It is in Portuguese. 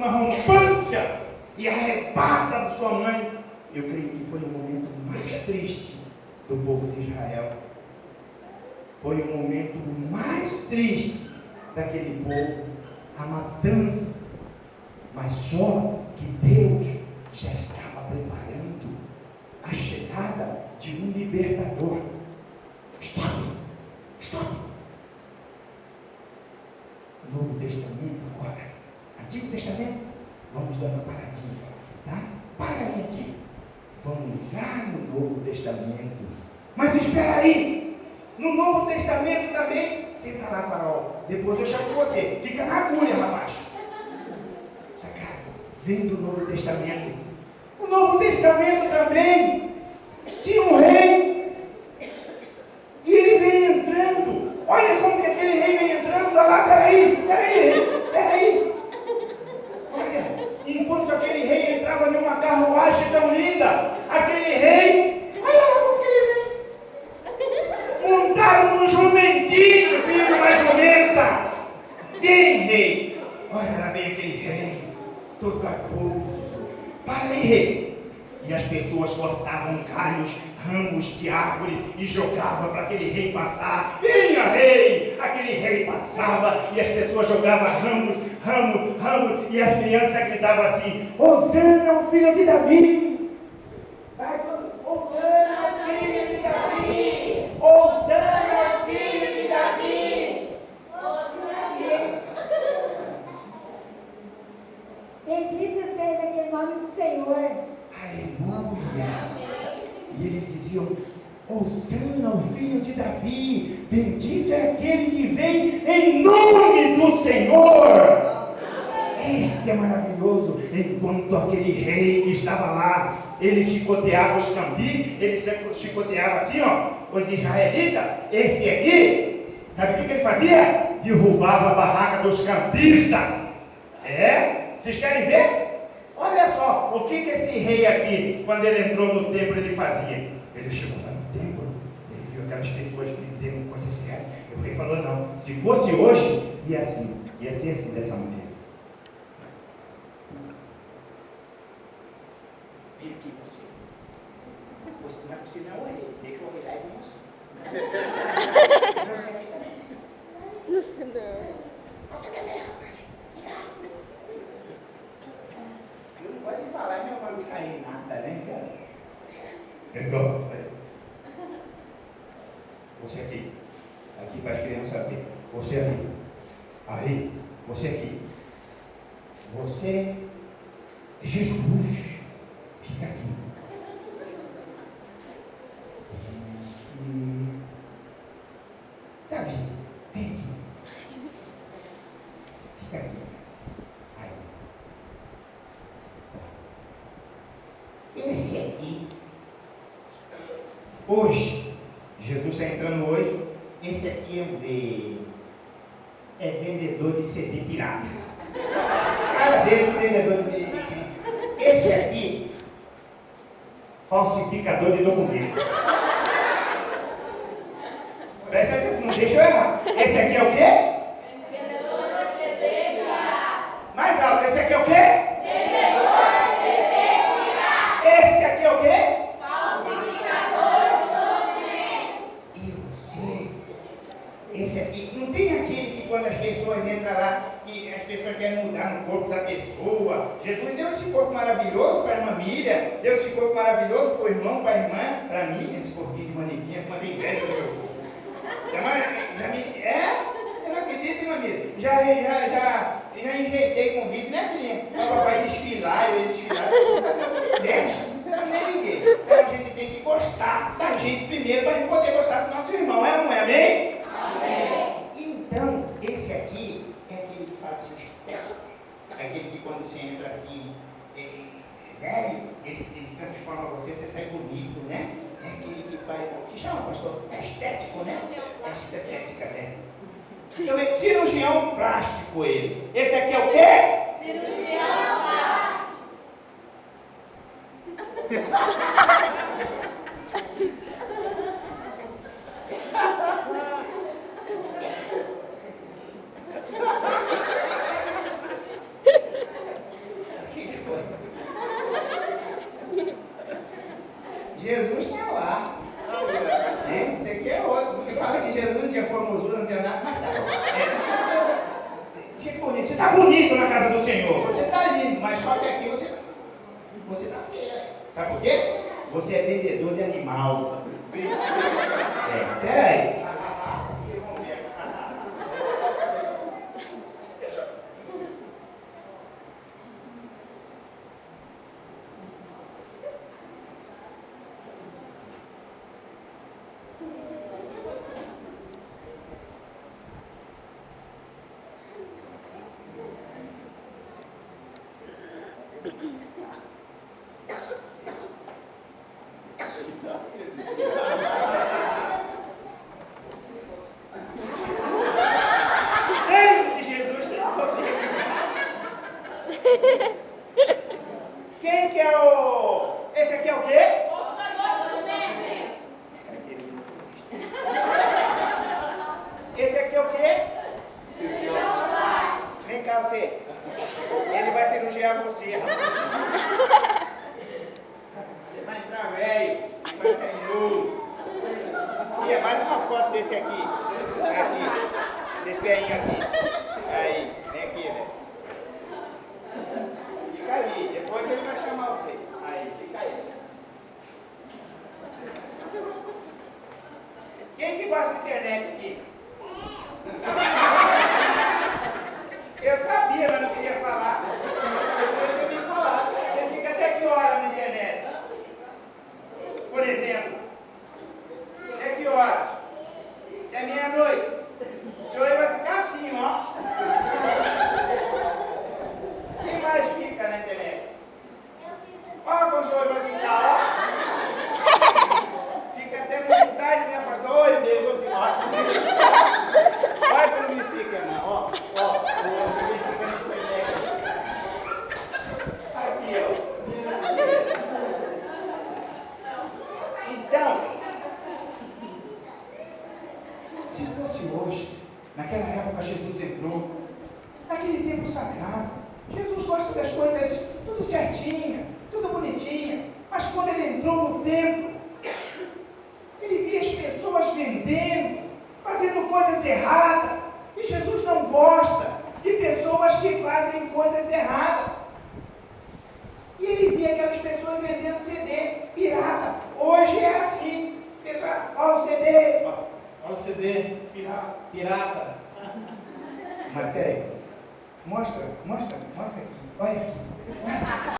uma rompância e arrebata de sua mãe. Eu creio que foi o momento mais triste do povo de Israel. Foi o momento mais triste daquele povo, a matança. Mas só que Deus já estava preparando a chegada de um libertador. Stop! Novo Testamento agora. Antigo Testamento, vamos dar uma paradinha, tá? Para aí, Antigo. Vamos lá no Novo Testamento. Mas espera aí, no Novo Testamento também, senta lá, Farol. Depois eu chamo você. Fica na agulha, rapaz. Sacado? Vem do Novo Testamento. O Novo Testamento também tinha um rei. E ele vem entrando. Olha como que aquele rei vem entrando. Olha lá, peraí. Olha, enquanto aquele rei entrava numa carruagem tão linda, aquele rei, olha lá como que ele vem. Montado num jumentinho, filho de uma jumenta. Vem, rei. Olha lá vem aquele rei, todo garboso. Para aí, rei. E as pessoas cortavam galhos, ramos de árvore e jogavam para aquele rei passar. Vinha rei! Aquele rei passava e as pessoas jogavam ramos, e as crianças gritavam assim: Hosana, o filho de Davi! Hosana, o filho de Davi! Hosana, o filho de Davi! Bendito esteja aquele nome do Senhor. Aleluia! E eles diziam: Hosana, o filho de Davi, bendito é aquele que vem em nome do Senhor. Este é maravilhoso. Enquanto aquele rei que estava lá, ele chicoteava os cambis, ele chicoteava assim, ó, os israelitas. Esse aqui, sabe o que ele fazia? Derrubava a barraca dos campistas. Vocês querem ver? Olha só, o que esse rei aqui, quando ele entrou no templo, ele fazia? Ele chegou lá no templo, ele viu aquelas pessoas vendendo coisas sérias. E o rei falou: não, se fosse hoje, ia ser assim, dessa maneira. Vem aqui você. Mas você não é o rei, deixa o rei lá e vem você. Você aqui também. Não sei não. Você também, rapaz. Eu não pode falar, meu irmão, não sair nada, né, cara? Então, você aqui para as crianças verem. Você ali, aí, você aqui. Você é Jesus. Fica aqui. E Davi, vem aqui. Fica aqui. Aí. Esse aqui, hoje, Jesus está entrando hoje. Esse aqui é vendedor de CD pirata. A cara dele é vendedor de CD pirata. Esse aqui, falsificador de documento. Presta atenção, não deixa eu errar. Esse aqui é o quê? Vendedor de CD pirata. Mais alto, esse aqui é o quê? Esse aqui é o quê? Falsificador de documento. E você? Esse aqui, não tem aquele que quando as pessoas entram lá, que as pessoas querem mudar no corpo da pessoa. Jesus deu esse corpo maravilhoso para a irmã Miriam, deu esse corpo maravilhoso para o irmão, para a irmã, para mim, esse corpinho de manequinha, que mandei velho no meu corpo. Eu não acredito, irmã Miriam. Já enjeitei convite, né, filhinha? Para o papai desfilar, eu ia desfilar. Não é ninguém. Então a gente tem que gostar da gente primeiro para a gente poder gostar do nosso irmão, é ou não é? Amém? Amém. Então, esse aqui é aquele que fala assim, é aquele que quando você entra assim, velho, ele transforma você sai bonito, né? É aquele que faz, que chama, pastor? É estético, né? É estética, né? Então é cirurgião plástico ele. Esse aqui é o quê? Cirurgião plástico. Sabe por quê? Você é vendedor de animal. Peraí. Sangue de Jesus tem poder. Quem que é o... Esse aqui é o quê? Esse aqui é o quê? Vem cá você. Ele vai cirurgiar você. Você vai entrar velho, vai sair novo. E é mais uma foto desse aqui. Aqui. Desse velhinho aqui. Aí, vem aqui, velho. Fica ali, depois ele vai chamar você. Aí, fica aí. Quem que gosta de internet aqui? Eu sabia, mas não queria falar. Eu tenho que falar. Você fica até que hora na internet? Por exemplo. Até que hora? Até meia-noite. O senhor vai ficar assim, ó. Quem mais fica na internet? Olha como o senhor vai ficar, ó. Fica até muito tarde, né, pastor? Oi, Deus, vou ficar. Olha como me fica, irmão, ó. Aqui, ó. Então, se fosse hoje, naquela época Jesus entrou, naquele tempo sagrado, Jesus gosta das coisas tudo certinha, tudo bonitinha, mas quando ele entrou no templo,